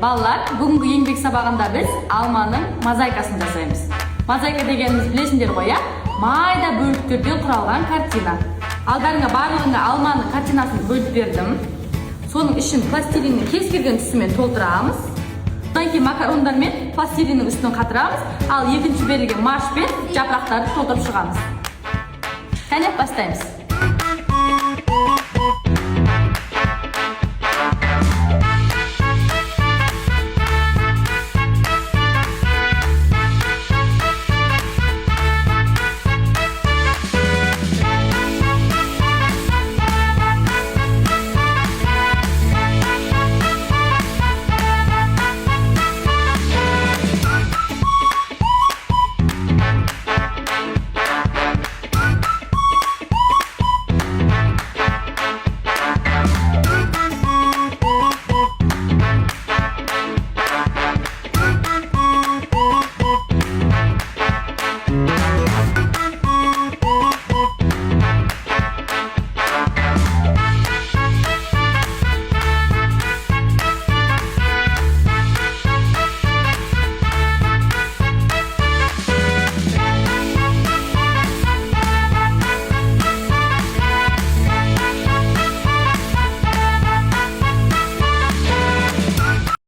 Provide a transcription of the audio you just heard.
Балалар, бүгінгі еңбек сабағында біз алманың мозайкасын жасаймыз. Мозайка дегеніміз білесіңдер ғой, майда бөліктерден құралған картина. Алдарыңа барлығына алманың картинасын бөліп бердім. Соның ішін пластилиннің кез келген түсімен толтырамыз. Содан кейін макарондар мен пластилиннің үстін қатырамыз, ал екінші берілген марш пен жапырақтарды толтырып шығамыз. Кәне бастаймыз.